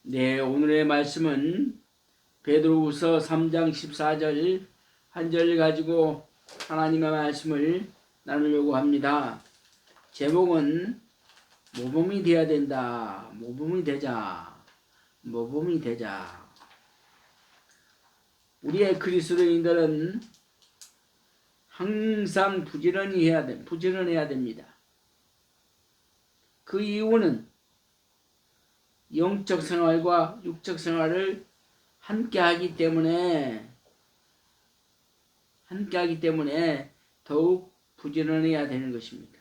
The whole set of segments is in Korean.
네, 오늘의 말씀은 베드로후서 3장 14절 한 절 가지고 하나님의 말씀을 나누려고 합니다. 제목은 모범이 되어야 된다. 모범이 되자. 모범이 되자. 우리의 그리스도인들은 항상 부지런해야 됩니다. 그 이유는 영적 생활과 육적 생활을 함께 하기 때문에 더욱 부지런해야 되는 것입니다.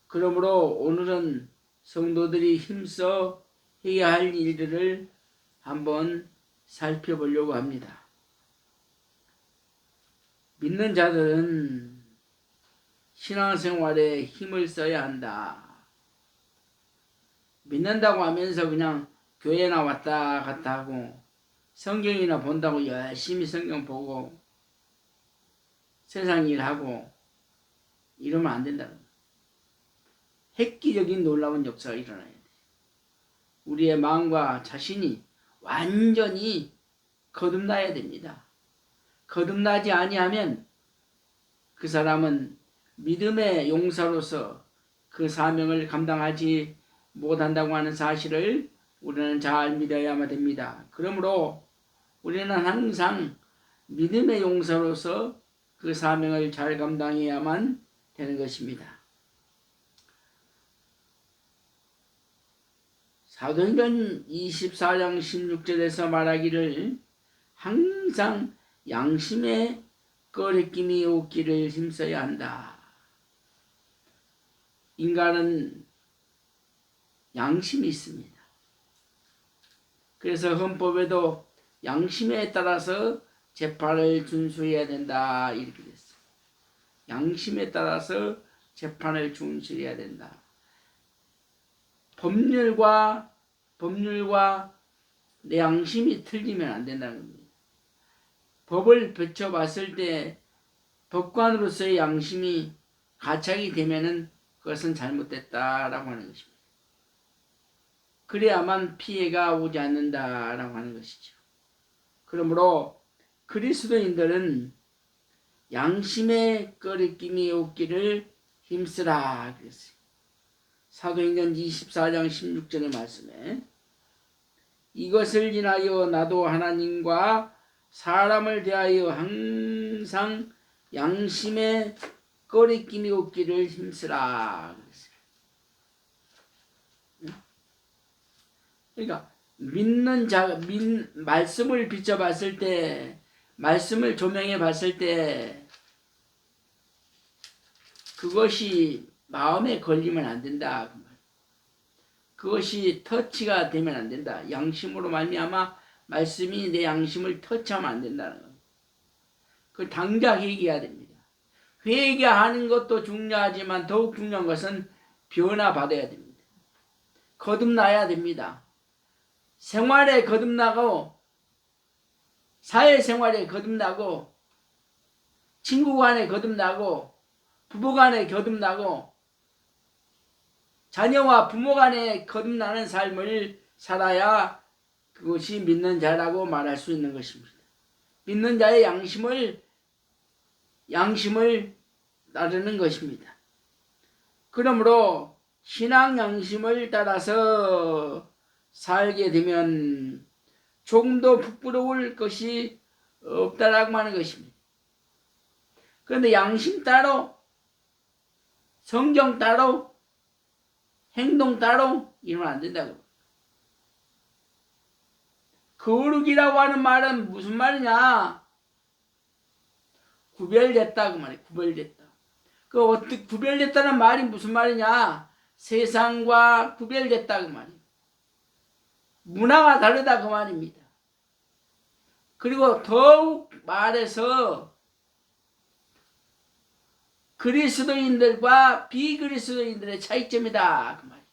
그러므로 오늘은 성도들이 힘써 해야 할 일들을 한번 살펴보려고 합니다. 믿는 자들은 신앙생활에 힘을 써야 한다. 믿는다고 하면서 그냥 교회나 왔다 갔다 하고 성경이나 본다고 열심히 성경 보고 세상 일하고 이러면 안 된다는 거예요. 획기적인 놀라운 역사가 일어나야 돼. 우리의 마음과 자신이 완전히 거듭나야 됩니다. 거듭나지 아니하면 그 사람은 믿음의 용사로서 그 사명을 감당하지 못한다고 하는 사실을 우리는 잘 믿어야만 됩니다. 그러므로 우리는 항상 믿음의 용사로서 그 사명을 잘 감당해야만 되는 것입니다. 사도행전 24장 16절에서 말하기를 항상 양심의 거리낌이 없기를 힘써야 한다. 인간은 양심이 있습니다. 그래서 헌법에도 양심에 따라서 재판을 준수해야 된다 이렇게 됐어요. 양심에 따라서 재판을 준수해야 된다. 법률과 내 양심이 틀리면 안 된다는 겁니다. 법을 비춰봤을 때 법관으로서의 양심이 가착이 되면은 그것은 잘못됐다라고 하는 것입니다. 그래야만 피해가 오지 않는다라고 하는 것이죠. 그러므로 그리스도인들은 양심의 거리낌이 없기를 힘쓰라 그랬어요. 사도행전 24장 16절의 말씀에 이것을 인하여 나도 하나님과 사람을 대하여 항상 양심의 거리낌이 없기를 힘쓰라 그랬어요. 그러니까 말씀을 비춰봤을 때, 말씀을 조명해 봤을 때 그것이 마음에 걸리면 안 된다. 그것이 터치가 되면 안 된다. 양심으로 말미암아 말씀이 내 양심을 터치하면 안 된다는 거예요. 그 당장 회개해야 됩니다. 회개하는 것도 중요하지만 더욱 중요한 것은 변화받아야 됩니다. 거듭나야 됩니다. 생활에 거듭나고 사회생활에 거듭나고 친구 간에 거듭나고 부부 간에 거듭나고 자녀와 부모 간에 거듭나는 삶을 살아야 그것이 믿는 자라고 말할 수 있는 것입니다. 믿는 자의 양심을 따르는 것입니다. 그러므로 신앙 양심을 따라서 살게 되면 조금도 부끄러울 것이 없다라고 하는 것입니다. 그런데 양심 따로, 성경 따로, 행동 따로 이러면 안 된다고. 거룩이라고 하는 말은 무슨 말이냐? 구별됐다 그 말이에요. 구별됐다. 그 어떻게 구별됐다는 말이 무슨 말이냐? 세상과 구별됐다 그 말이에요. 문화가 다르다 그 말입니다. 그리고 더욱 말해서 그리스도인들과 비그리스도인들의 차이점이다 그 말이에요.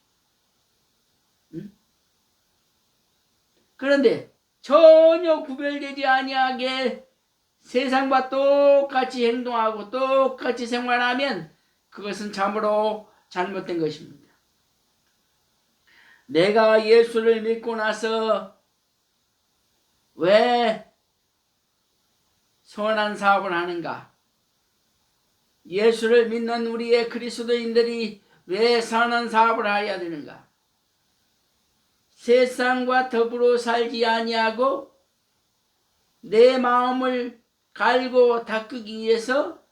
그런데 전혀 구별되지 아니하게 세상과 똑같이 행동하고 똑같이 생활하면 그것은 참으로 잘못된 것입니다. 내가 예수를 믿고 나서 왜 선한 사업을 하는가? 예수를 믿는 우리의 그리스도인들이 왜 선한 사업을 해야 되는가? 세상과 더불어 살지 아니하고 내 마음을 갈고 닦기 위해서,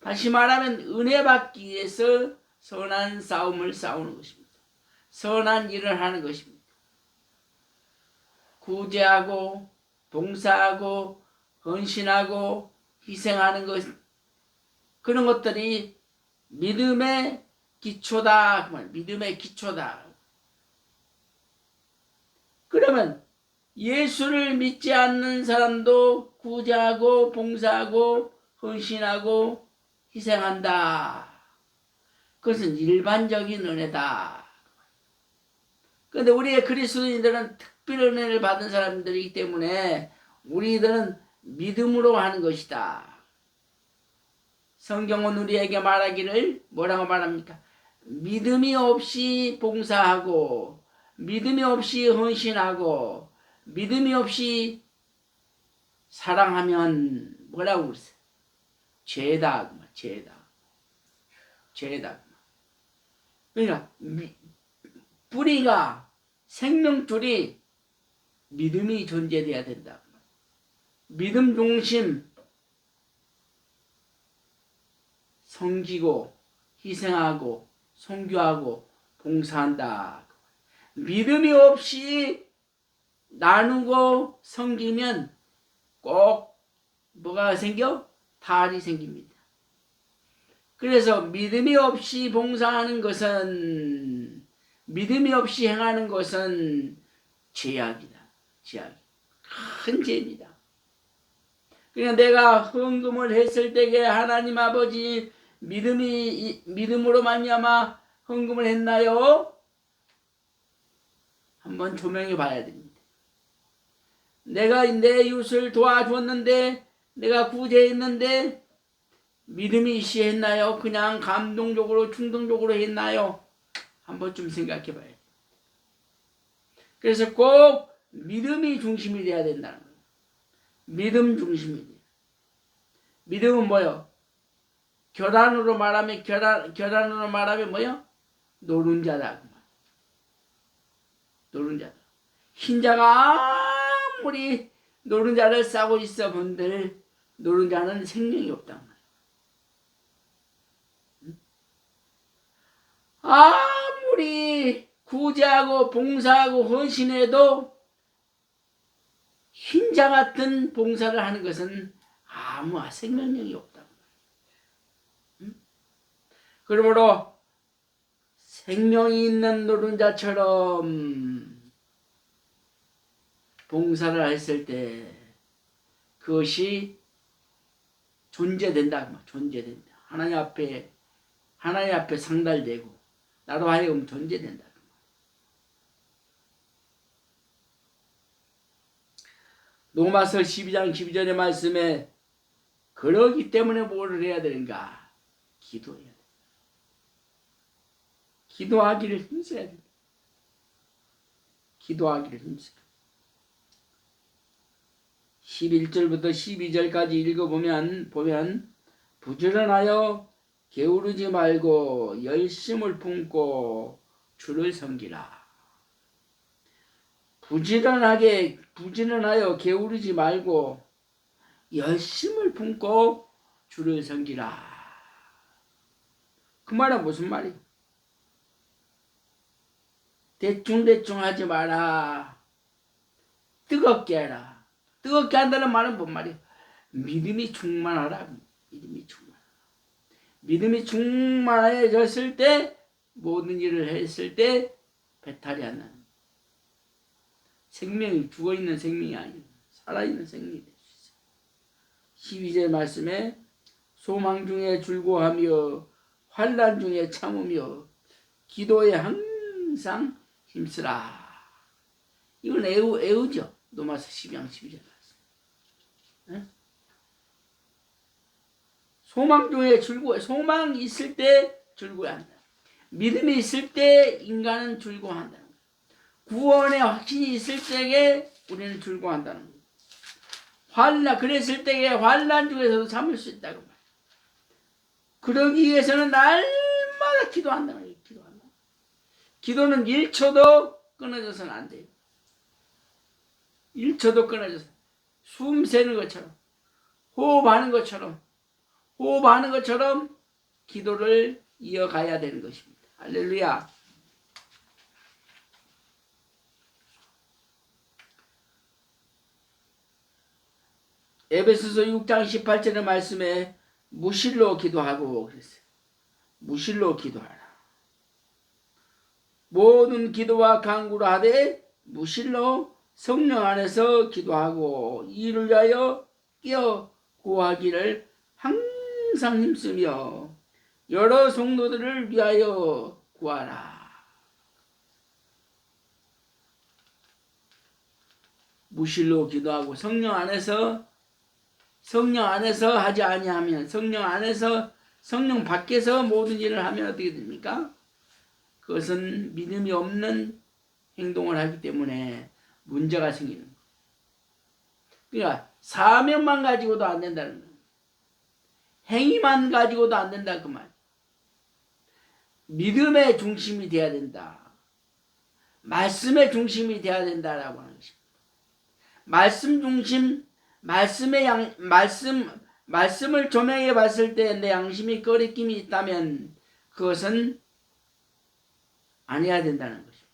다시 말하면 은혜 받기 위해서 선한 싸움을 싸우는 것입니다. 선한 일을 하는 것입니다. 구제하고 봉사하고 헌신하고 희생하는 것, 그런 것들이 믿음의 기초다. 믿음의 기초다. 그러면 예수를 믿지 않는 사람도 구제하고 봉사하고 헌신하고 희생한다. 그것은 일반적인 은혜다. 그런데 우리의 그리스도인들은 특별 은혜를 받은 사람들이기 때문에 우리들은 믿음으로 하는 것이다. 성경은 우리에게 말하기를 뭐라고 말합니까? 믿음이 없이 봉사하고 믿음이 없이 헌신하고 믿음이 없이 사랑하면 뭐라고 그랬어요? 죄다. 그러니까 뿌리가, 생명줄이 믿음이 존재돼야 된다. 믿음 중심, 섬기고 희생하고 선교하고 봉사한다. 믿음이 없이 나누고 섬기면 꼭 뭐가 생겨? 탈이 생깁니다. 그래서 믿음이 없이 봉사하는 것은, 믿음이 없이 행하는 것은 죄악이다. 큰 죄입니다. 그러니까 내가 헌금을 했을 때에 하나님 아버지 믿음으로 말미암아 헌금을 했나요? 한번 조명해 봐야 됩니다. 내가 내 이웃을 도와주었는데, 내가 구제했는데 믿음이 시했나요? 그냥 감동적으로 충동적으로 했나요? 한 번쯤 생각해 봐야 돼요. 그래서 꼭 믿음이 중심이 돼야 된다는 거예요. 믿음 중심이 돼요. 믿음은 뭐요? 결안으로 말하면 뭐요? 노른자다. 노른자다. 흰자가 아무리 노른자를 싸고 있어 본들 노른자는 생명이 없단 말이에요. 아무리 구제하고 봉사하고 헌신해도 흰자 같은 봉사를 하는 것은 아무 생명력이 없단 말이에요. 그러므로 생명이 있는 노른자처럼 봉사를 했을 때 그것이 존재된다. 하나님 앞에 상달되고 나로 하여금 존재된다. 로마서 12장 12절의 말씀에 그러기 때문에 뭐를 해야 되는가? 기도해야 돼. 기도하기를 힘써야 돼. 기도하기를 힘써. 11절부터 12절까지 읽어보면 부지런하여 게으르지 말고 열심을 품고 주를 섬기라. 부지런하여 게으르지 말고 열심을 품고 주를 섬기라. 그 말은 무슨 말이야? 대충 하지 마라. 뜨겁게 해라. 뜨겁게 한다는 말은 뭔 말이야? 믿음이 충만하라. 믿음이 충만해졌을 때 모든 일을 했을 때 배탈이 안 나는, 생명이 죽어있는 생명이 아니고 살아있는 생명이 될 수 있어요. 12절 말씀에 소망 중에 즐거워하며 환난 중에 참으며 기도에 항상 힘쓰라. 이건 애우죠. 로마서 12장 12절 말씀. 네? 소망 중에 즐거워. 소망이 있을 때 즐거워한다. 믿음이 있을 때 인간은 즐거워한다. 구원의 확신이 있을 때에 우리는 즐거워한다는 거예요. 그랬을 때에 환난 중에서도 참을 수 있다고 말이에요. 그러기 위해서는 날마다 기도한다는 거예요. 기도는 1초도 끊어져서는 안 돼요. 1초도 끊어져서 숨 쉬는 것처럼 호흡하는 것처럼 기도를 이어가야 되는 것입니다. 할렐루야. 에베소서 6장 18절의 말씀에 무실로 기도하고 그랬어요. 무실로 기도하라. 모든 기도와 간구를 하되 무실로 성령 안에서 기도하고 이를 위하여 끼어 구하기를 항상 힘쓰며 여러 성도들을 위하여 구하라. 무실로 기도하고 성령 안에서 하지 아니하면 성령 밖에서 모든 일을 하면 어떻게 됩니까? 그것은 믿음이 없는 행동을 하기 때문에 문제가 생기는 거예요. 그러니까 사명만 가지고도 안 된다는 거예요. 행위만 가지고도 안 된다 그 말. 믿음의 중심이 돼야 된다. 말씀의 중심이 돼야 된다라고 하는 것입니다. 말씀 중심, 말씀을 조명해 봤을 때 내 양심이 꺼리낌이 있다면 그것은 아니어야 된다는 것입니다.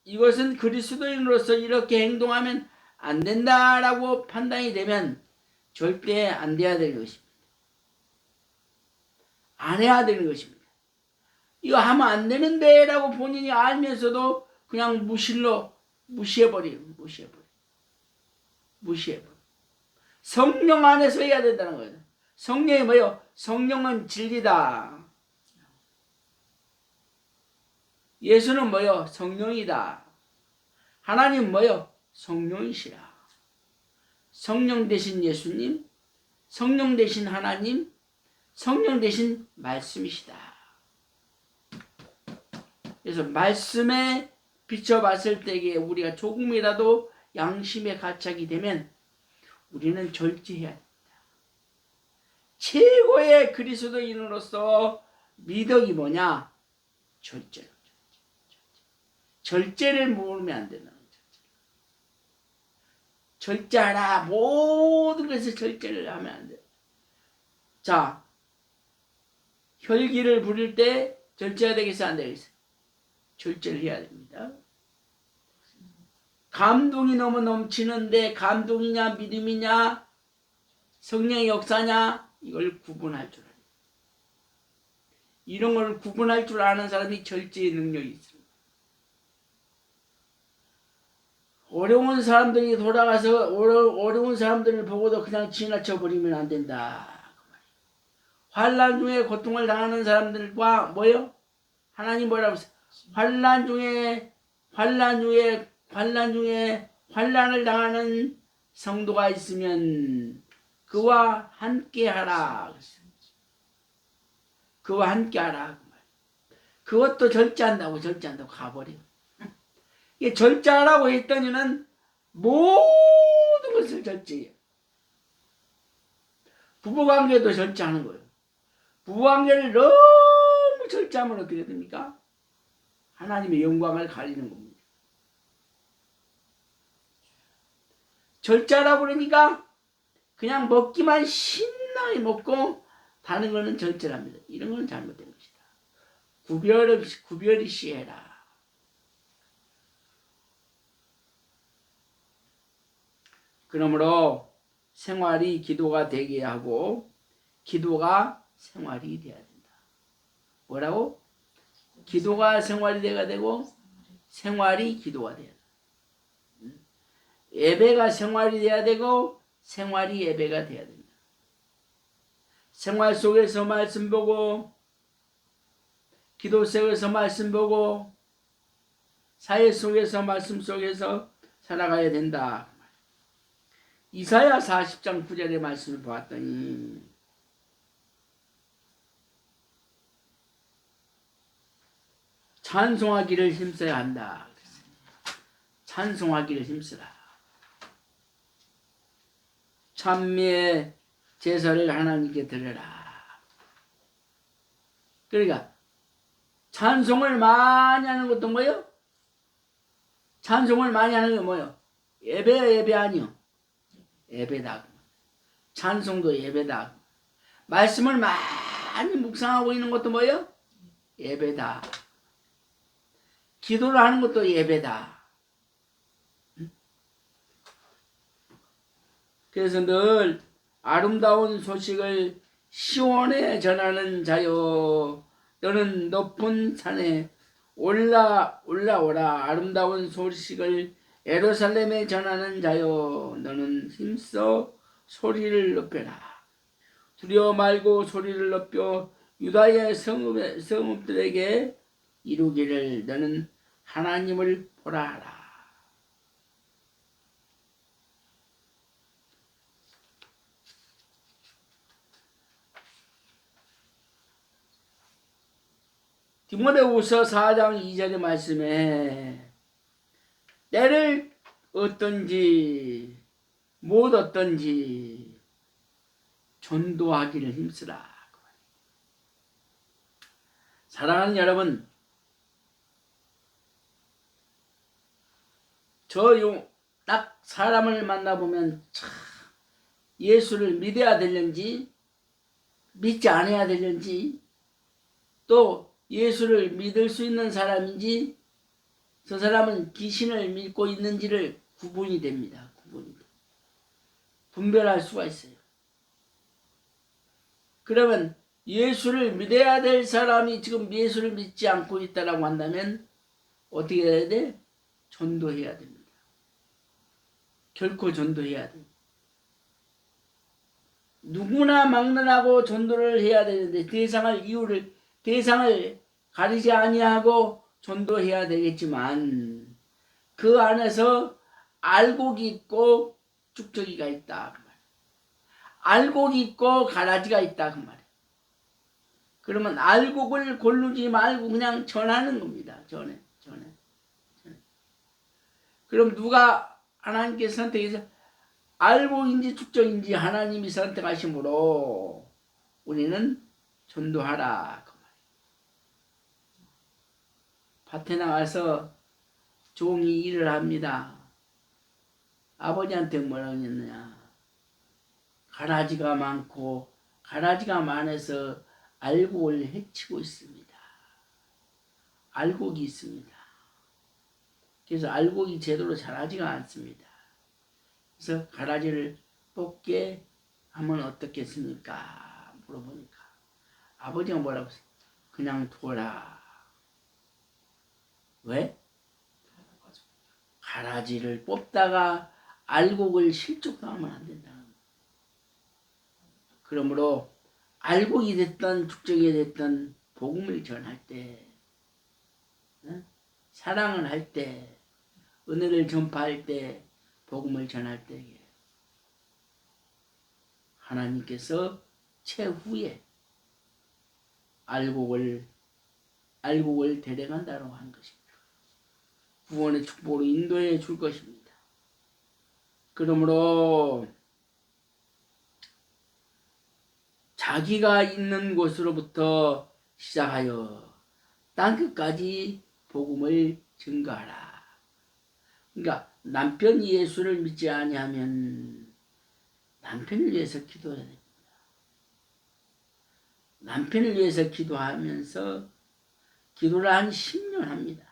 이것은 그리스도인으로서 이렇게 행동하면 안 된다라고 판단이 되면 절대 안 돼야 되는 것입니다. 안 해야 되는 것입니다. 이거 하면 안 되는데 라고 본인이 알면서도 그냥 무시해버려요. 성령 안에서 해야 된다는 거예요. 성령이 뭐예요? 성령은 진리다. 예수는 뭐요? 성령이다. 하나님 뭐요? 성령이시라. 성령 대신 예수님, 성령 대신 하나님, 성령 대신 말씀이시다. 그래서 말씀에 비춰봤을 때에 우리가 조금이라도 양심에 가착이 되면 우리는 절제해야 됩니다. 최고의 그리스도인으로서 미덕이 뭐냐? 절제를 모르면 안 된다는 거죠. 절제하라. 모든 것을 절제를 하면 안 돼요. 자, 혈기를 부릴 때 절제해야 되겠어, 안 되겠어? 절제를 해야 됩니다. 감동이 너무 넘치는데 감동이냐 믿음이냐 성령의 역사냐 이걸 구분할 줄 알아요. 이런 걸 구분할 줄 아는 사람이 절제의 능력이 있습니다. 어려운 사람들이 돌아가서 어려운 사람들을 보고도 그냥 지나쳐 버리면 안 된다. 환난 중에 고통을 당하는 사람들과 뭐요? 하나님 뭐라고 했어요? 환난 중에 환난을 당하는 성도가 있으면 그와 함께하라. 그와 함께하라. 그것도 절제한다고 가버려. 이게 절제하라고 했더니는 모든 것을 절제해요. 부부관계도 절제하는 거예요. 부부관계를 너무 절제하면 어떻게 됩니까? 하나님의 영광을 가리는 겁니다. 절제하라고 그러니까 그냥 먹기만 신나게 먹고 다른 거는 절제합니다. 이런 거는 잘못된 것이다. 구별이 시해라. 그러므로 생활이 기도가 되게 하고 기도가 생활이 돼야 된다. 뭐라고? 기도가 생활이 돼야 되고 생활이 기도가 돼야 된다. 예배가 생활이 돼야 되고 생활이 예배가 돼야 된다. 생활 속에서 말씀 보고 기도 속에서 말씀 보고 사회 속에서 말씀 속에서 살아가야 된다. 이사야 40장 9절의 말씀을 보았더니 찬송하기를 힘써야 한다. 찬송하기를 힘쓰라. 찬미의 제사를 하나님께 드려라. 그러니까 찬송을 많이 하는 것도 뭐예요? 찬송을 많이 하는 게 뭐예요? 예배 아니요. 예배다. 찬송도 예배다. 말씀을 많이 묵상하고 있는 것도 뭐예요? 예배다. 기도를 하는 것도 예배다. 그래서 늘 아름다운 소식을 시온에 전하는 자요, 너는 높은 산에 올라오라. 아름다운 소식을 예루살렘에 전하는 자요, 너는 힘써 소리를 높여라. 두려워 말고 소리를 높여 유다의 성읍들에게 이루기를, 너는 하나님을 보라 하라. 디모데후서 4장 2절의 말씀에 때를 얻든지 못 얻든지 전도하기를 힘쓰라. 사랑하는 여러분, 딱 사람을 만나보면 참 예수를 믿어야 되는지 믿지 않아야 되는지, 또 예수를 믿을 수 있는 사람인지 저 사람은 귀신을 믿고 있는지를 구분이 됩니다. 분별할 수가 있어요. 그러면 예수를 믿어야 될 사람이 지금 예수를 믿지 않고 있다라고 한다면 어떻게 해야 돼? 전도해야 됩니다. 결코 전도해야 됩니다. 누구나 막론하고 전도를 해야 되는데 대상을 가리지 아니하고 전도해야 되겠지만 그 안에서 알곡이 있고 쭉저기가 있다 그 말. 알곡이 있고 가라지가 있다 그 말이에요. 그러면 알곡을 고르지 말고 그냥 전하는 겁니다. 전해. 그럼 누가 하나님께 선택해서 알곡인지 쭉저인지 하나님이 선택하심으로 우리는 전도하라 그 말이에요. 밭에 나가서 종이 일을 합니다. 아버지한테 뭐라고 했느냐? 가라지가 많고 가라지가 많아서 알곡을 해치고 있습니다. 알곡이 있습니다. 그래서 알곡이 제대로 자라지가 않습니다. 그래서 가라지를 뽑게 하면 어떻겠습니까? 물어보니까 아버지가 뭐라고 했어요? 그냥 둬라. 왜? 가라지를 뽑다가 알곡을 실족당하면 안 된다. 그러므로 알곡이 됐던 죽적이 됐던 복음을 전할 때, 사랑을 할 때, 은혜를 전파할 때, 복음을 전할 때 하나님께서 최후에 알곡을 데려간다고 한 것입니다. 구원의 축복으로 인도해 줄 것입니다. 그러므로 자기가 있는 곳으로부터 시작하여 땅끝까지 복음을 증거하라. 그러니까 남편이 예수를 믿지 아니하면 남편을 위해서 기도해야 됩니다. 남편을 위해서 기도하면서 기도를 한 10년 합니다.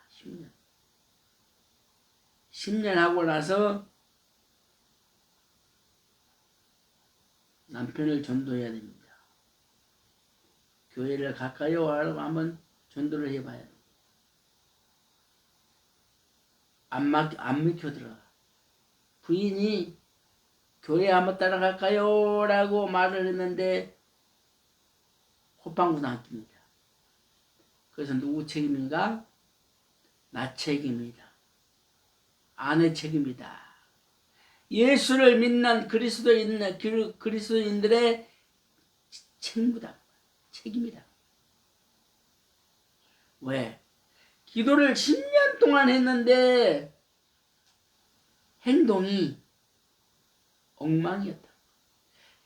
10년 하고 나서 남편을 전도해야 됩니다. 교회를 가까이 하라고 한번 전도를 해봐야 돼요. 안 믿겨들어. 부인이 교회 한번 따라갈까요? 라고 말을 했는데 호빵구도 안 낍니다. 그래서 누구 책임인가? 나 책임이다. 아내 책임이다. 예수를 믿는 그리스도인들의 책임이다. 왜? 기도를 10년 동안 했는데 행동이 엉망이었다.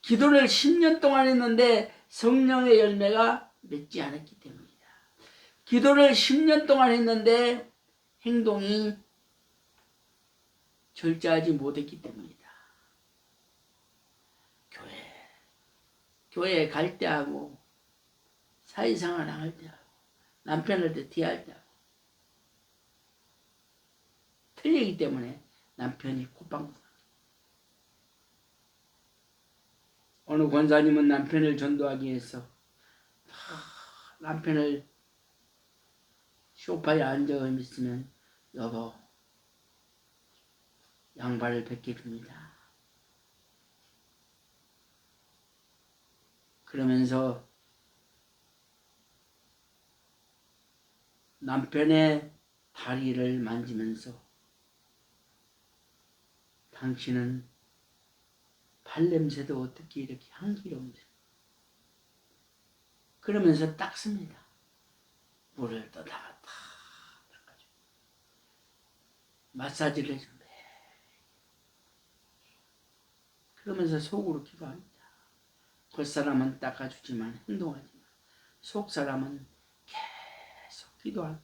기도를 10년 동안 했는데 성령의 열매가 맺지 않았기 때문이다. 기도를 10년 동안 했는데 행동이 절제하지 못했기 때문이다. 교회에 갈 때 하고 사회생활 할 때 하고 남편을 대티할 때 하고 틀리기 때문에 남편이 콧방구. 어느 권사님은 남편을 전도하기 위해서 남편을 소파에 앉아 있으면 여보 양발을 벗겨줍니다. 그러면서 남편의 다리를 만지면서 당신은 발냄새도 어떻게 이렇게 향기로운지 그러면서 닦습니다. 물을 떠다가 다 닦아주고 마사지를 해줍니다. 그러면서 속으로 기도합니다. 겉사람은 닦아주지만 행동하지만 속사람은 계속 기도합니다.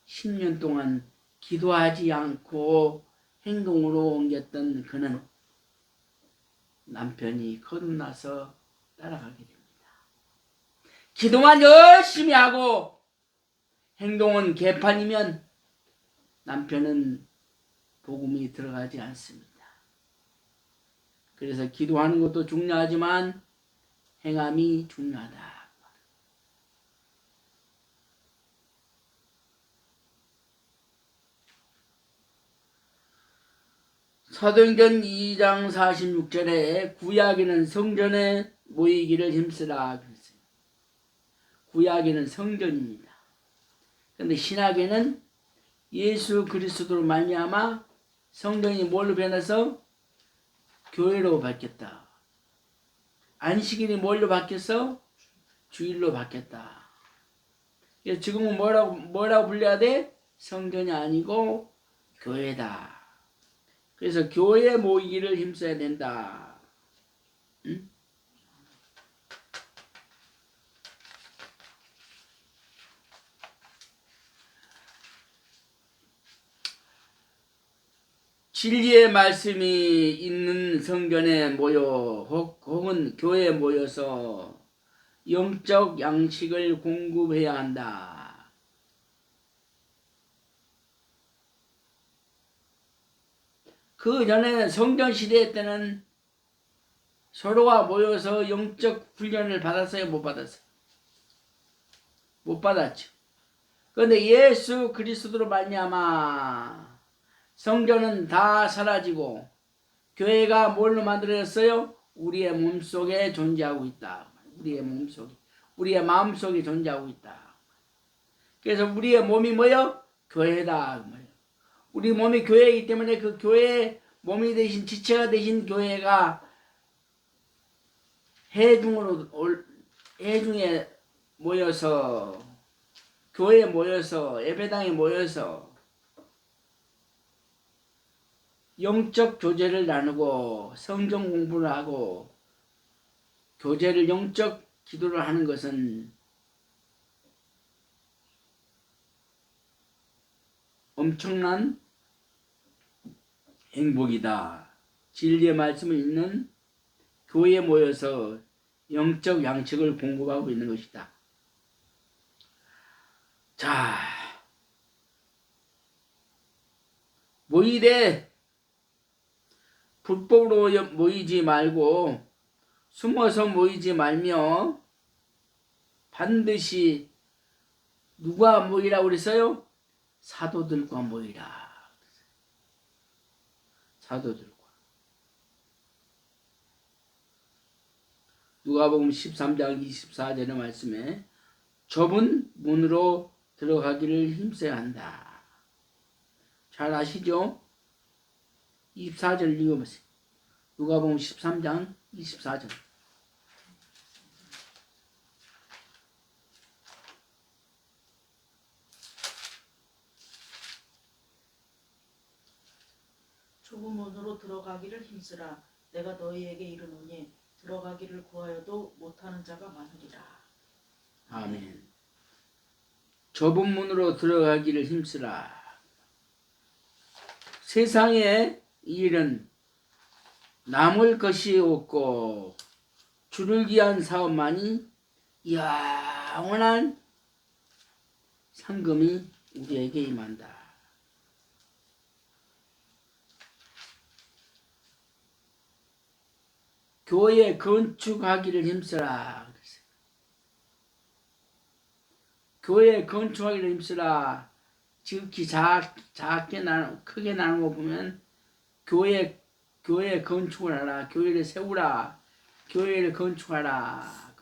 10년 동안 기도하지 않고 행동으로 옮겼던 그는 남편이 거듭나서 따라가게 됩니다. 기도만 열심히 하고 행동은 개판이면 남편은 복음이 들어가지 않습니다. 그래서 기도하는 것도 중요하지만 행함이 중요하다. 사도행전 2장 46절에 구약에는 성전에 모이기를 힘쓰라 그랬어요. 구약에는 성전입니다. 그런데 신약에는 예수 그리스도로 말미암아 성전이 뭘로 변해서 교회로 바뀌었다. 안식일이 뭘로 바뀌었어? 주일로 바뀌었다. 그래서 지금은 뭐라고 불려야 돼? 성전이 아니고 교회다. 그래서 교회에 모이기를 힘써야 된다. 응? 진리의 말씀이 있는 성전에 모여 혹은 교회에 모여서 영적 양식을 공급해야 한다. 그 전에 성전 시대 때는 서로가 모여서 영적 훈련을 받았어요? 못 받았어요? 못 받았죠. 그런데 예수 그리스도로 말미암아 성전은 다 사라지고 교회가 뭘로 만들어졌어요? 우리의 몸속에 존재하고 있다. 우리의 몸속에, 우리의 마음속에 존재하고 있다. 그래서 우리의 몸이 뭐요? 교회다. 우리 몸이 교회이기 때문에 그 교회의 몸이 되신 지체가 되신 교회가 회중에 모여서 교회에 모여서 예배당에 모여서 영적 교제를 나누고 성경 공부를 하고 교제를 영적 기도를 하는 것은 엄청난 행복이다. 진리의 말씀을 읽는 교회에 모여서 영적 양식을 공급하고 있는 것이다. 자, 모이되 불법으로 모이지 말고 숨어서 모이지 말며 반드시 누가 모이라고 그랬어요? 사도들과 모이라. 사도들과. 누가복음 13장 24절의 말씀에 좁은 문으로 들어가기를 힘써야 한다. 잘 아시죠? 24절 읽어보세요. 누가복음 13장 24절. 좁은 문으로 들어가기를 힘쓰라. 내가 너희에게 이르노니 들어가기를 구하여도 못하는 자가 많으리라. 아멘. 좁은 문으로 들어가기를 힘쓰라. 세상의 일은 남을 것이 없고 주를 위한 사업만이 영원한 상금이 우리에게 임한다. 교회 건축하기를 힘쓰라. 교회 건축하기를 힘쓰라. 지극히 작게 크게 나누고 보면 교회 건축을 하라. 교회를 세우라. 교회를 건축하라.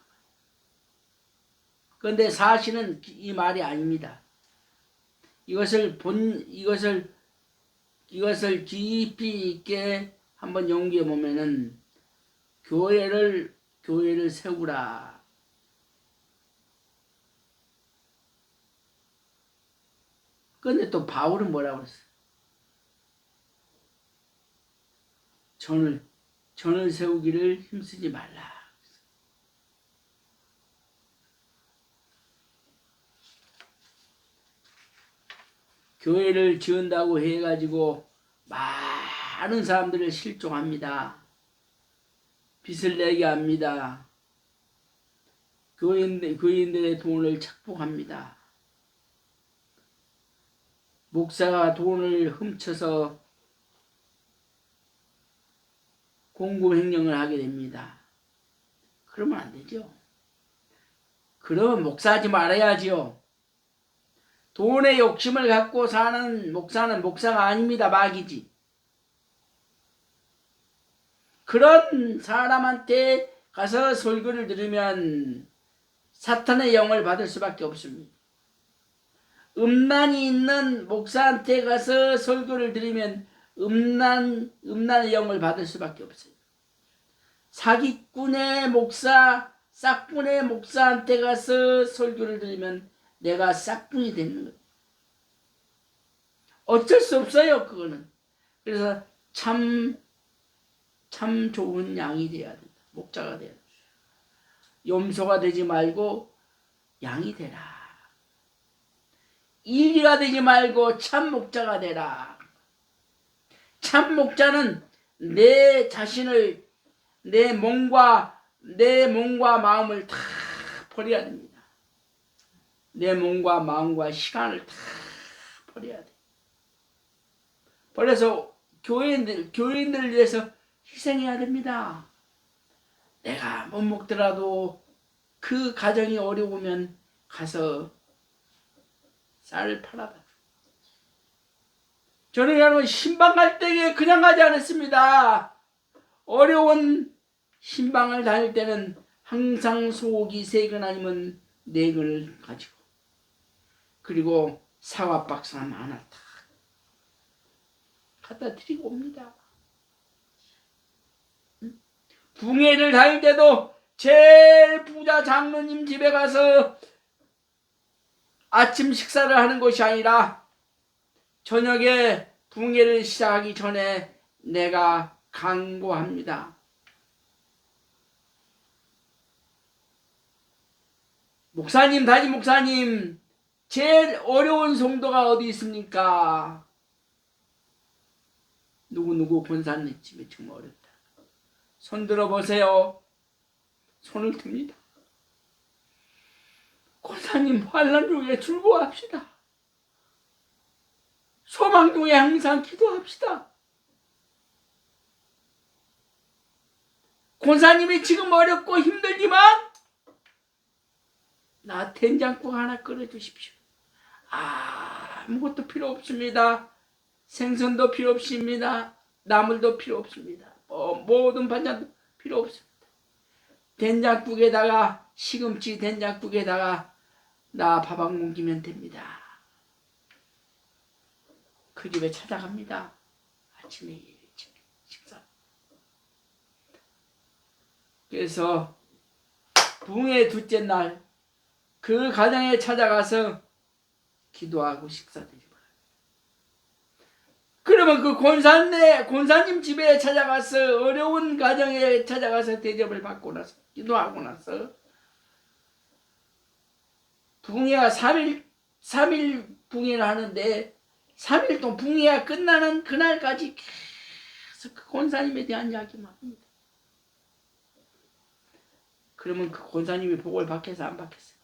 그런데 사실은 이 말이 아닙니다. 이것을 깊이 있게 한번 연구해 보면은 교회를 세우라. 근데 또 바울은 뭐라고 그랬어요? 전을 세우기를 힘쓰지 말라. 교회를 지은다고 해가지고 많은 사람들을 실종합니다. 빚을 내게 합니다. 교인들의 돈을 착복합니다. 목사가 돈을 훔쳐서 공금횡령을 하게 됩니다. 그러면 안 되죠. 그러면 목사하지 말아야지요. 돈의 욕심을 갖고 사는 목사는 목사가 아닙니다. 마귀지. 그런 사람한테 가서 설교를 들으면 사탄의 영을 받을 수밖에 없습니다. 음란이 있는 목사한테 가서 설교를 들으면 음란의 영을 받을 수밖에 없어요. 사기꾼의 목사, 싹꾼의 목사한테 가서 설교를 들으면 내가 싹꾼이 되는 거예요. 어쩔 수 없어요, 그거는. 그래서 참 좋은 양이 돼야 된다. 목자가 돼야 된다. 염소가 되지 말고 양이 되라. 이리가 되지 말고 참 목자가 되라. 참 목자는 내 자신을 내 몸과 마음을 다 버려야 됩니다. 내 몸과 마음과 시간을 다 버려야 돼. 그래서 교인들을 위해서 희생해야 됩니다. 내가 못 먹더라도 그 가정이 어려우면 가서 쌀을 팔아다. 저는 여러분 신방 갈 때에 그냥 가지 않았습니다. 어려운 신방을 다닐 때는 항상 소고기 3근 아니면 4근을 가지고 그리고 사과 박스 하나 다 갖다 드리고 옵니다. 붕해를 다닐 때도 제일 부자 장로님 집에 가서 아침 식사를 하는 것이 아니라 저녁에 붕해를 시작하기 전에 내가 강구합니다. 목사님, 담임 목사님, 제일 어려운 성도가 어디 있습니까? 누구 권사님 집에 정말 어렵다. 손 들어보세요. 손을 듭니다. 권사님, 환난 중에 즐거워합시다. 소망 중에 항상 기도합시다. 권사님이 지금 어렵고 힘들지만 나 된장국 하나 끓여주십시오. 아무것도 필요 없습니다. 생선도 필요 없습니다. 나물도 필요 없습니다. 모든 반찬도 필요 없습니다. 된장국에다가 시금치 된장국에다가 나 밥 한 공기면 됩니다. 그 집에 찾아갑니다. 아침에 일찍 식사. 그래서 붕의 둘째 날 그 가정에 찾아가서 기도하고 식사드리고 그러면 그 권사님 집에 찾아가서 어려운 가정에 찾아가서 대접을 받고 나서 기도하고 나서 붕해가 3일 붕해를 하는데 3일 동안 붕해가 끝나는 그날까지 계속 그 권사님에 대한 이야기만 합니다. 그러면 그 권사님이 복을 받겠어 안 받겠어요?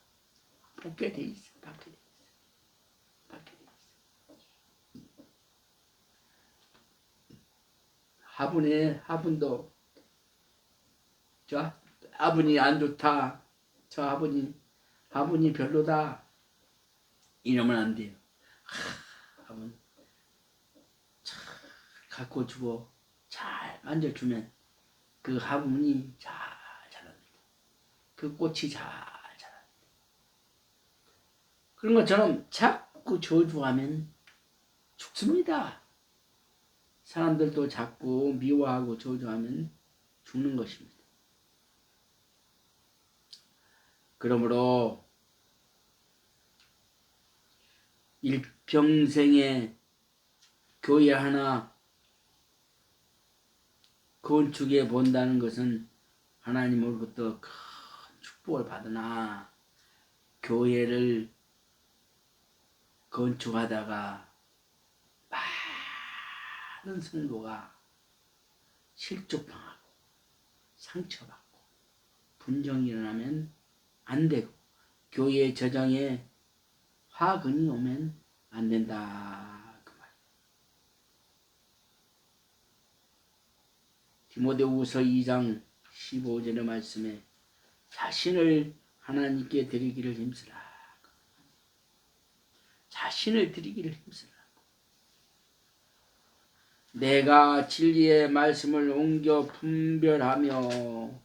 받게 돼 있어요. 받게 돼 있어요. 받게 돼 있어요. 화분도 저 화분이 안 좋다. 저 화분이 별로다. 이러면 안 돼요. 화분 잘 갖고 주고 잘 만져주면 그 화분이 잘 자랍니다. 그 꽃이 잘 자랍니다. 그런 것처럼 자꾸 저주하면 죽습니다. 사람들도 자꾸 미워하고 저주하면 죽는 것입니다. 그러므로 일평생에 교회 하나 건축해 본다는 것은 하나님으로부터 큰 축복을 받으나 교회를 건축하다가 많은 성도가 실족당하고 상처받고 분쟁이 일어나면 안 되고 교회의 저정에 화근이 오면 안 된다. 그 말. 디모데후서 2장 15절의 말씀에 자신을 하나님께 드리기를 힘쓰라. 자신을 드리기를 힘쓰라. 내가 진리의 말씀을 옮겨 분별하며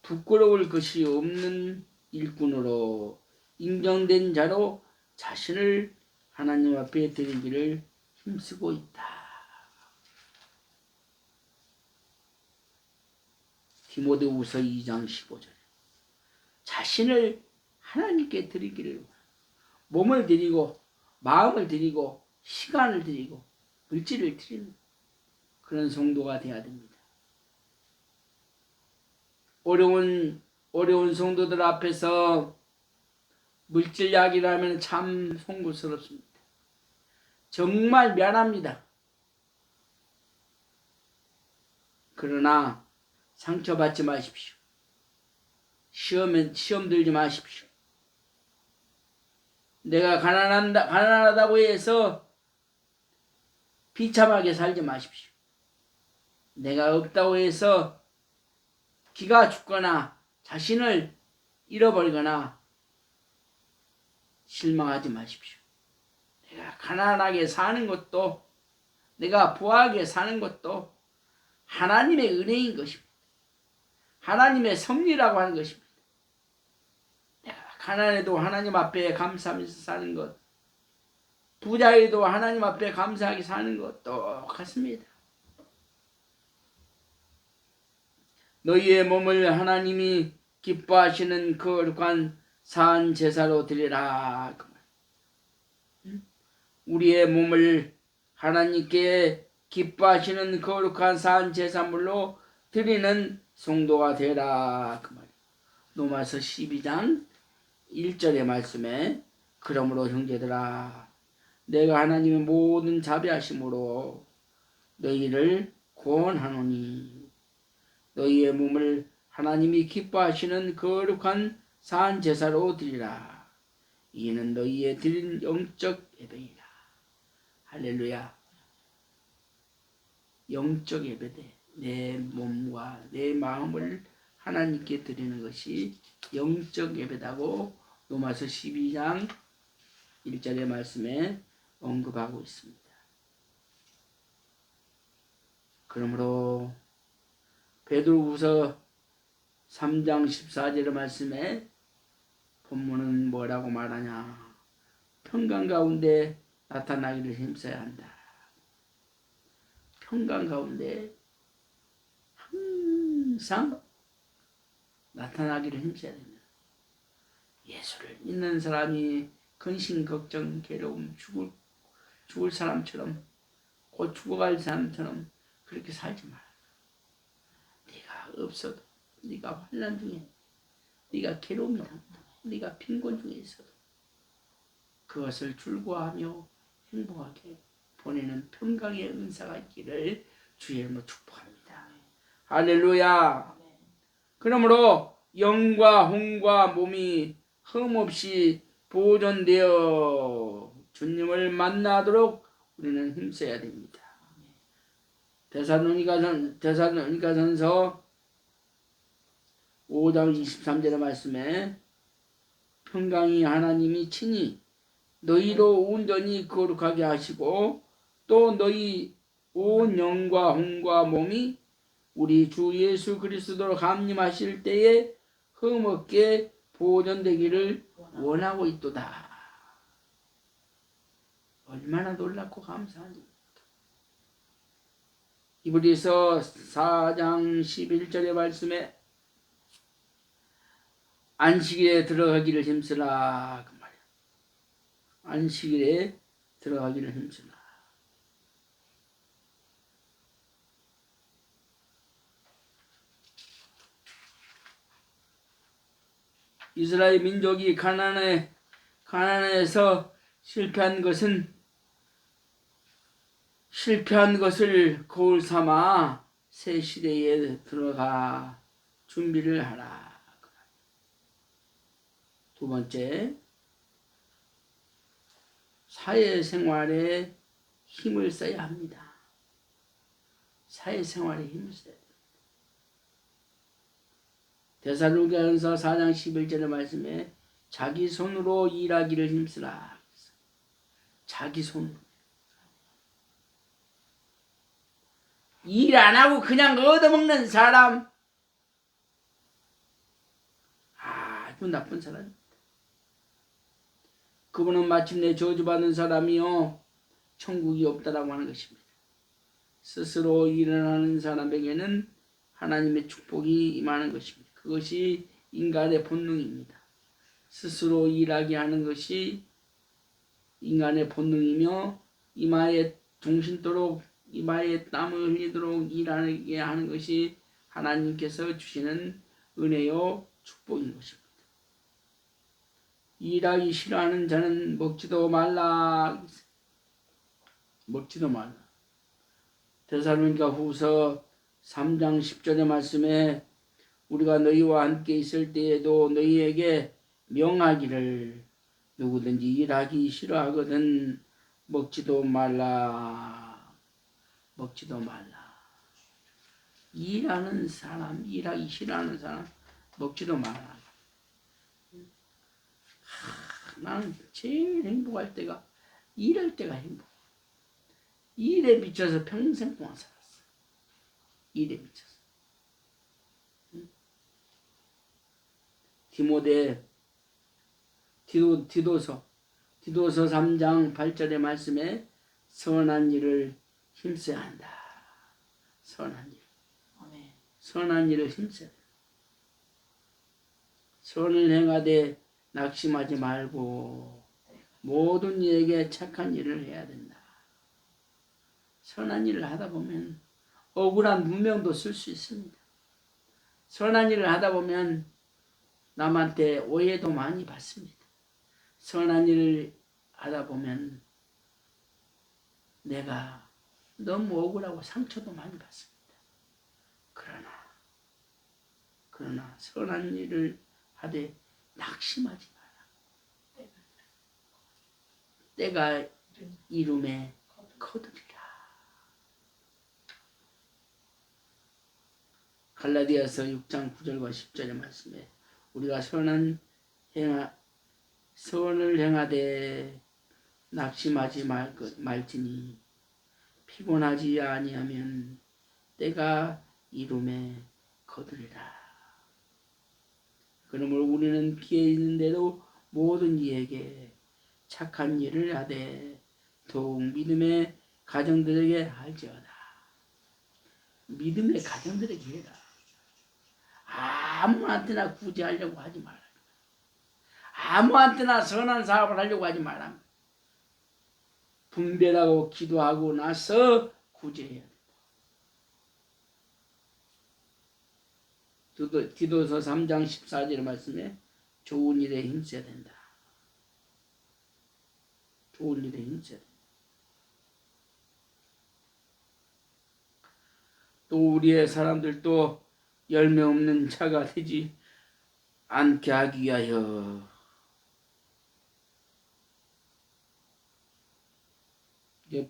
부끄러울 것이 없는 일꾼으로 인정된 자로 자신을 하나님 앞에 드리기를 힘쓰고 있다. 디모데후서 2장 15절. 자신을 하나님께 드리기를, 몸을 드리고 마음을 드리고 시간을 드리고 물질을 드리는 그런 성도가 되어야 됩니다. 어려운 성도들 앞에서 물질 이야기를 하면 참 송구스럽습니다. 정말 미안합니다. 그러나 상처받지 마십시오. 시험 들지 마십시오. 내가 가난하다고 해서 비참하게 살지 마십시오. 내가 없다고 해서 기가 죽거나 자신을 잃어버리거나 실망하지 마십시오. 내가 가난하게 사는 것도 내가 부하게 사는 것도 하나님의 은혜인 것입니다. 하나님의 섭리라고 하는 것입니다. 내가 가난해도 하나님 앞에 감사하면서 사는 것, 부자에도 하나님 앞에 감사하게 사는 것 똑같습니다. 너희의 몸을 하나님이 기뻐하시는 거룩한 산 제사로 드리라. 우리의 몸을 하나님께 기뻐하시는 거룩한 산 제사물로 드리는 성도가 되라. 그 말. 로마서 12장 1절의 말씀에 그러므로 형제들아 내가 하나님의 모든 자비하심으로 너희를 구원하노니 너희의 몸을 하나님이 기뻐하시는 거룩한 산 제사로 드리라. 이는 너희의 드린 영적 예배이라. 할렐루야. 영적 예배대. 내 몸과 내 마음을 하나님께 드리는 것이 영적 예배다고 로마서 12장 1절의 말씀에 언급하고 있습니다. 그러므로 베드로후서 3장 14절의 말씀에 본문은 뭐라고 말하냐? 평강 가운데 나타나기를 힘써야 한다. 평강 가운데 항상 나타나기를 힘써야 됩니다. 예수를 믿는 사람이 근심, 걱정, 괴로움, 죽을 사람처럼 곧 죽어갈 사람처럼 그렇게 살지 마라. 네가 없어도, 네가 환난 중에, 네가 괴로움이 당한다, 네가 빈곤 중에 있어도 그것을 즐거워하며 행복하게 보내는 평강의 은사가 있기를 주의 이름으로 축복합니다. 할렐루야. 그러므로 영과 혼과 몸이 흠없이 보존되어 주님을 만나도록 우리는 힘써야 됩니다. 데살로니가전서 5장 23절의 말씀에 평강이 하나님이 친히 너희로 온전히 거룩하게 하시고 또 너희 온 영과 혼과 몸이 우리 주 예수 그리스도로 감림하실 때에 흠없게 보존되기를 원하고 있도다. 얼마나 놀랍고 감사하니. 히브리서 4장 11절의 말씀에 안식일에 들어가기를 힘쓰라 그 말이야. 안식일에 들어가기를 힘쓰라. 이스라엘 민족이 가나안에서 실패한 것을 거울 삼아 새 시대에 들어가 준비를 하라. 두 번째, 사회생활에 힘을 써야 합니다. 사회생활에 힘을 써야 합니다. 데살로니가전서 4장 11절의 말씀에 자기 손으로 일하기를 힘쓰라. 자기 손으로. 일 안 하고 그냥 얻어먹는 사람 아주 나쁜 사람. 그분은 마침내 저주받는 사람이요 천국이 없다라고 하는 것입니다. 스스로 일어나는 사람에게는 하나님의 축복이 임하는 것입니다. 그것이 인간의 본능입니다. 스스로 일하게 하는 것이 인간의 본능이며 이마에 동신도록 이마에 땀을 흘리도록 일하게 하는 것이 하나님께서 주시는 은혜요 축복인 것입니다. 일하기 싫어하는 자는 먹지도 말라. 먹지도 말라. 데살로니가 후서 3장 10절의 말씀에 우리가 너희와 함께 있을 때에도 너희에게 명하기를 누구든지 일하기 싫어하거든 먹지도 말라. 먹지도 말라. 일하는 사람, 일하기 싫어하는 사람 먹지도 말라. 나는 제일 행복할 때가 일할 때가 행복. 일에 미쳐서 평생 동안 살았어. 일에 미쳐서. 디도서 3장 8절의 말씀에 선한 일을 힘써야 한다. 선한 일. 선한 일을 힘써야 한다. 선을 행하되 낙심하지 말고 모든 이에게 착한 일을 해야 된다. 선한 일을 하다 보면 억울한 누명도 쓸 수 있습니다. 선한 일을 하다 보면 남한테 오해도 많이 받습니다. 선한 일을 하다 보면 내가 너무 억울하고 상처도 많이 받습니다. 그러나 선한 일을 하되 낙심하지 마라. 때가 이름에 거두리라. 갈라디아서 6장 9절과 10절의 말씀에 우리가 선을 행하되 낙심하지 말지니 피곤하지 아니하면 때가 이름에 거두리라. 그러므로 우리는 피해 있는 대로 모든 이에게 착한 일을 하되 더욱 믿음의 가정들에게 할지어다. 믿음의 가정들에게 해라. 아무한테나 구제하려고 하지 말라. 아무한테나 선한 사업을 하려고 하지 말라. 분별하고 기도하고 나서 구제해야 된다. 디도서 3장 14절의 말씀에 좋은 일에 힘써야 된다. 좋은 일에 힘써야 된다. 또 우리의 사람들도 열매 없는 자가 되지 않게 하기 위하여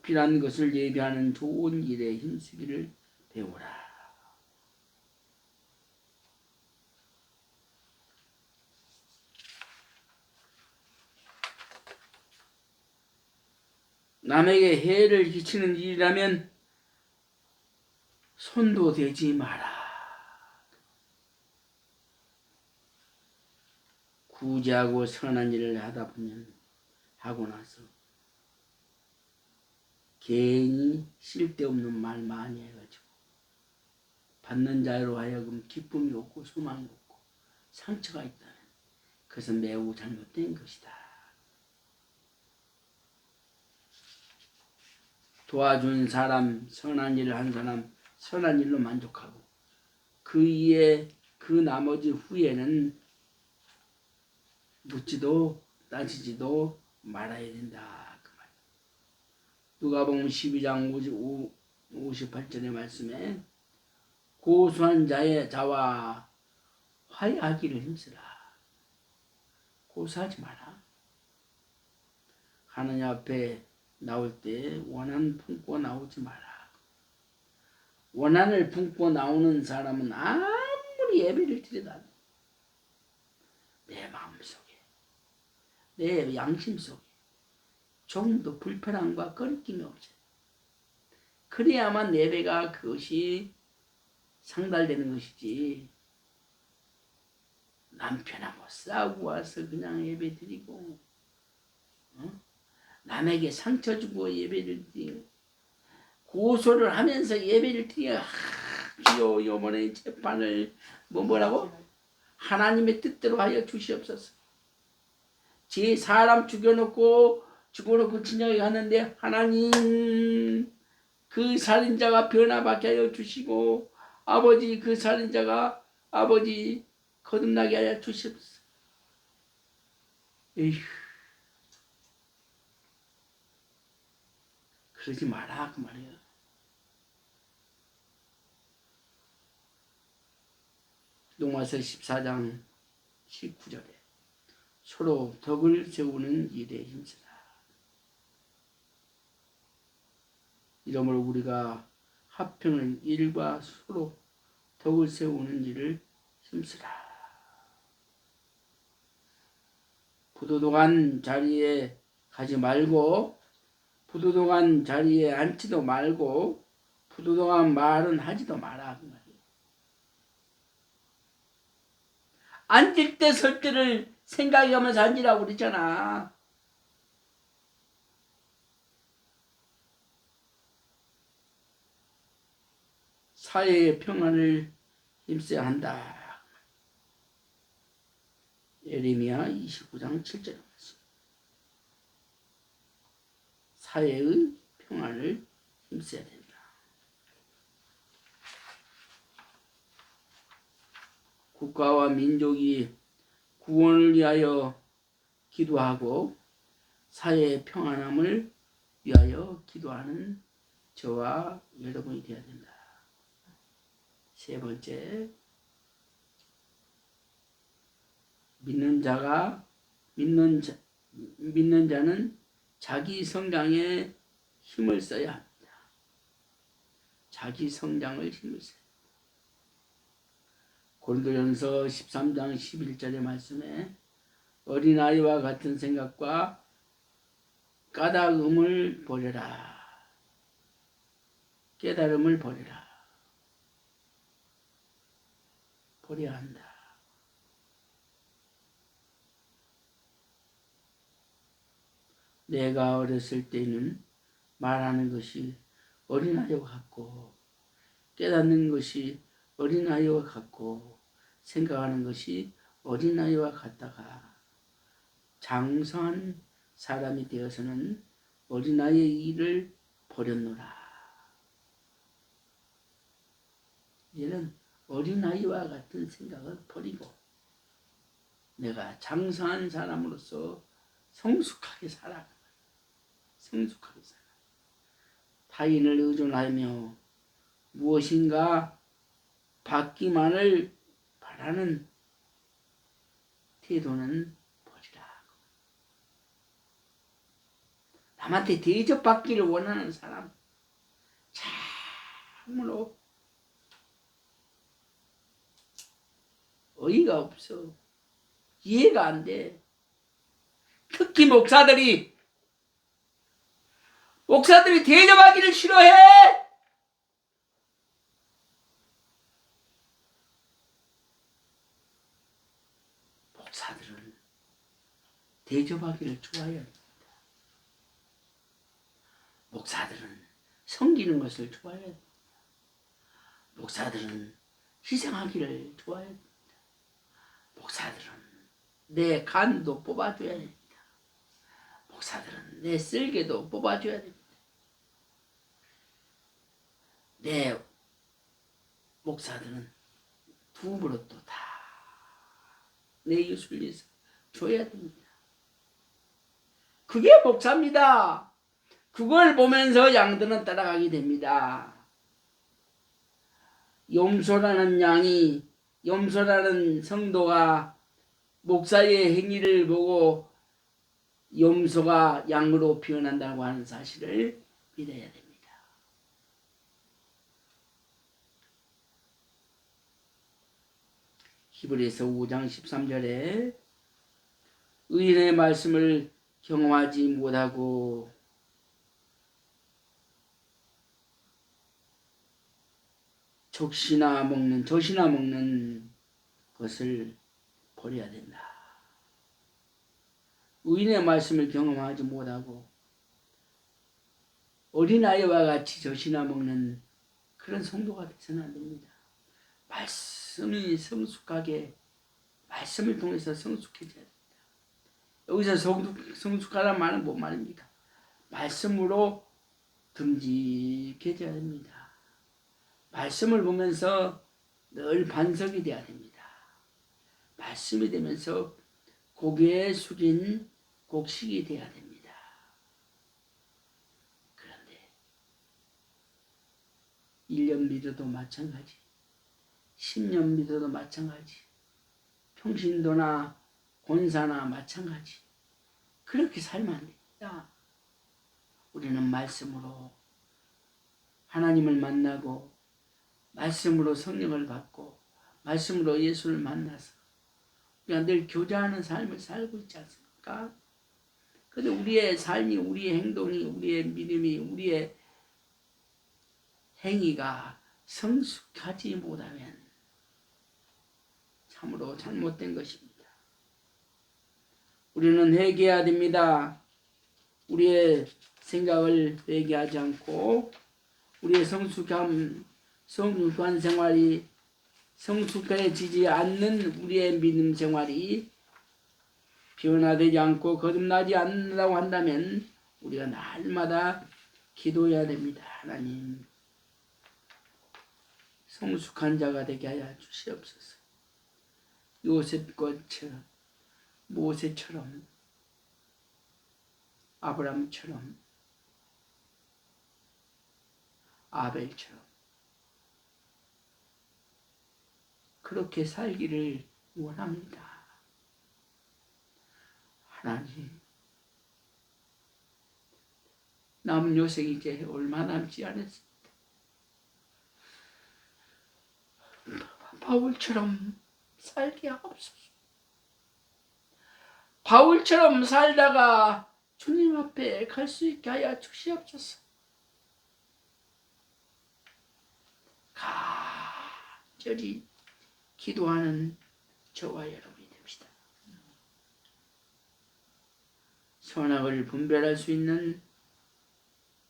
필요한 것을 예비하는 좋은 일에 힘쓰기를 배우라. 남에게 해를 끼치는 일이라면 손도 대지 마라. 구제하고 선한 일을 하다 보면 하고 나서 괜히 쓸데없는 말 많이 해가지고 받는 자로 하여금 기쁨이 없고 소망이 없고 상처가 있다면 그것은 매우 잘못된 것이다. 도와준 사람, 선한 일을 한 사람, 선한 일로 만족하고 그 이에 그 나머지 후에는 묻지도 따지지도 말아야 된다. 그 말. 누가복음 12장 58절의 말씀에 고소한 자와 화해하기를 힘쓰라. 고소하지 마라. 하느님 앞에 나올 때 원한 품고 나오지 마라. 원한을 품고 나오는 사람은 아무리 예배를 드려도 내 마음속에 내 양심 속에 조금도 불편함과 꺼리낌이 없어요. 그래야만 예배가 그것이 상달되는 것이지. 남편하고 싸우고 와서 그냥 예배 드리고 남에게 상처 주고 예배를 드리고 고소를 하면서 예배를 드려 주여 요번에 재판을 뭐라고? 하나님의 뜻대로 하여 주시옵소서. 제 사람 죽여놓고 진영에 갔는데 하나님 그 살인자가 변화받게 하여 주시고 아버지 그 살인자가 아버지 거듭나게 하여 주시옵소서. 에휴, 그러지 마라 그 말이에요. 로마서 14장 19절에 서로 덕을 세우는 일에 힘쓰라. 이러므로 우리가 합평을 일과 서로 덕을 세우는 일을 힘쓰라. 부도덕한 자리에 가지 말고 부도덕한 자리에 앉지도 말고 부도덕한 말은 하지도 마라. 앉을 때 설 때를 생각하면서 앉으라고 그랬잖아. 사회의 평안을 힘써야 한다. 예레미야 29장 7절에 말씀. 사회의 평안을 힘써야 된다. 국가와 민족이 구원을 위하여 기도하고 사회의 평안함을 위하여 기도하는 저와 여러분이 되어야 된다. 세 번째, 믿는 자는 자기 성장에 힘을 써야 합니다. 자기 성장을 힘을 써야 합니다. 고린도전서 13장 11절의 말씀에 어린아이와 같은 생각과 까다음을 버려라. 깨달음을 버려라. 버려야 한다. 내가 어렸을 때는 말하는 것이 어린아이와 같고 깨닫는 것이 어린아이와 같고 생각하는 것이 어린아이와 같다가 장성한 사람이 되어서는 어린아이의 일을 버렸노라. 이제는 어린아이와 같은 생각을 버리고 내가 장성한 사람으로서 성숙하게 살아. 성숙하게 살아. 타인을 의존하며 무엇인가 받기만을 바라는 태도는 버리라. 남한테 대접받기를 원하는 사람 참으로 어이가 없어. 이해가 안 돼. 특히 목사들이 대접하기를 싫어해. 목사들은 대접하기를 좋아해야 합니다. 목사들은 섬기는 것을 좋아해야 합니다. 목사들은 희생하기를 좋아해야 합니다. 목사들은 내 간도 뽑아줘야 됩니다. 목사들은 내 쓸개도 뽑아줘야 됩니다. 내 목사들은 두부로 또 다 내 이웃을 위해서 줘야 됩니다. 그게 목사입니다. 그걸 보면서 양들은 따라가게 됩니다. 염소라는 성도가 목사의 행위를 보고 염소가 양으로 피어난다고 하는 사실을 믿어야 됩니다. 히브리서 5장 13절에 의인의 말씀을 경험하지 못하고 젖이나 먹는 것을 버려야 된다. 의인의 말씀을 경험하지 못하고 어린아이와 같이 젖이나 먹는 그런 성도가 되서는 안 됩니다. 말씀이 성숙하게, 말씀을 통해서 성숙해져야 됩니다. 여기서 성숙하다는 말은 뭔 말입니까? 말씀으로 듬직해져야 됩니다. 말씀을 보면서 늘 반석이 되어야 됩니다. 말씀이 되면서 고개 숙인 곡식이 되어야 됩니다. 그런데 1년 믿어도 마찬가지, 10년 믿어도 마찬가지, 평신도나 권사나 마찬가지. 그렇게 살면 안 됩니다. 우리는 말씀으로 하나님을 만나고 말씀으로 성령을 받고 말씀으로 예수를 만나서 우리가 늘 교제하는 삶을 살고 있지 않습니까? 그런데 우리의 삶이, 우리의 행동이, 우리의 믿음이, 우리의 행위가 성숙하지 못하면 참으로 잘못된 것입니다. 우리는 회개해야 됩니다. 우리의 생각을 회개하지 않고 우리의 성숙한 생활이 성숙해지지 않는 우리의 믿음 생활이 변화되지 않고 거듭나지 않는다고 한다면 우리가 날마다 기도해야 됩니다. 하나님, 성숙한 자가 되게 하여 주시옵소서. 요셉처럼, 모세처럼, 아브라함처럼, 아벨처럼 그렇게 살기를 원합니다. 하나님, 남은 요생이 이제 얼마 남지 않았습니다. 바울처럼 살게 하옵소서. 바울처럼 살다가 주님 앞에 갈 수 있게 하여 주시옵소서. 간절히 기도하는 저와 여러분이 됩시다. 선악을 분별할 수 있는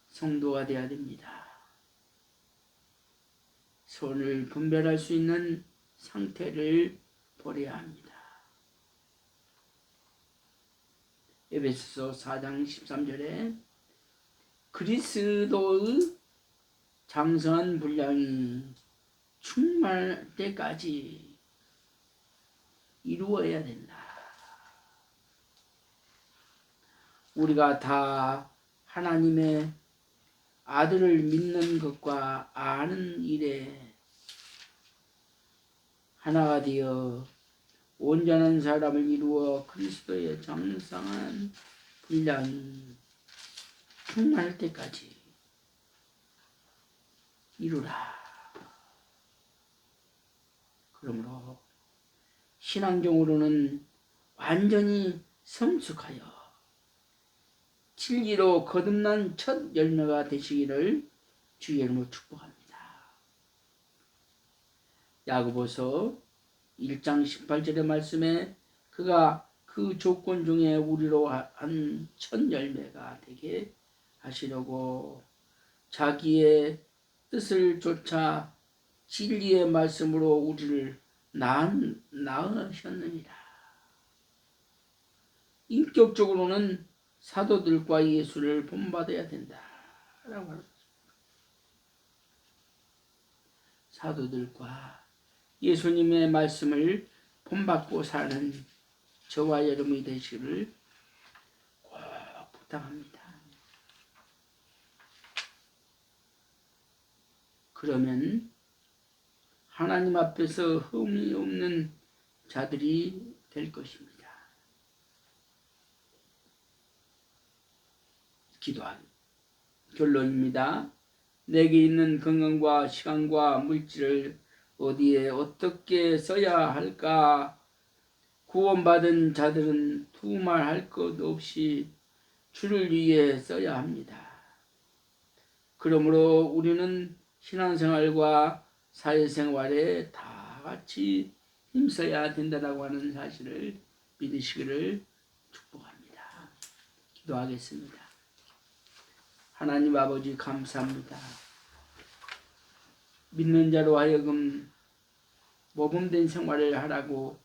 성도가 되어야 됩니다. 선을 분별할 수 있는 상태를 버려야 합니다. 에베소서 4장 13절에 그리스도의 장성한 분량이 충만할 때까지 이루어야 된다. 우리가 다 하나님의 아들을 믿는 것과 아는 일에 하나가 되어 온전한 사람을 이루어 그리스도의 장성한 분량이 충만할 때까지 이루라. 그러므로 신앙적으로는 완전히 성숙하여 진리로 거듭난 첫 열매가 되시기를 주의 이름으로 축복합니다. 야고보서 1장 18절의 말씀에 그가 그 조건 중에 우리로 한 첫 열매가 되게 하시려고 자기의 뜻을 쫓아 진리의 말씀으로 우리를 낳으셨느니라. 인격적으로는 사도들과 예수를 본받아야 된다 라고 하는 거죠. 사도들과 예수님의 말씀을 본받고 사는 저와 여러분이 되시기를 꼭 부탁합니다. 그러면 하나님 앞에서 흠이 없는 자들이 될 것입니다. 기도하기. 결론입니다. 내게 있는 건강과 시간과 물질을 어디에 어떻게 써야 할까? 구원받은 자들은 두말할 것 없이 주를 위해 써야 합니다. 그러므로 우리는 신앙생활과 사회생활에 다 같이 힘써야 된다고 하는 사실을 믿으시기를 축복합니다. 기도하겠습니다. 하나님 아버지 감사합니다. 믿는 자로 하여금 모범된 생활을 하라고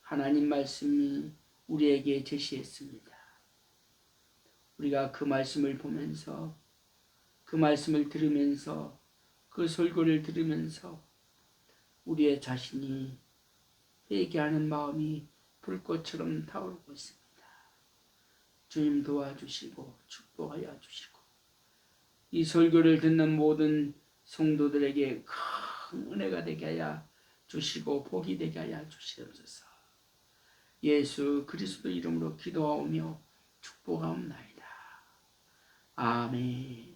하나님 말씀이 우리에게 제시했습니다. 우리가 그 말씀을 보면서 그 말씀을 들으면서 그 설교를 들으면서 우리의 자신이 회개하는 마음이 불꽃처럼 타오르고 있습니다. 주님 도와주시고 축복하여 주시고 이 설교를 듣는 모든 성도들에게 큰 은혜가 되게 하여 주시고 복이 되게 하여 주시옵소서. 예수 그리스도 이름으로 기도하오며 축복하옵나이다. 아멘.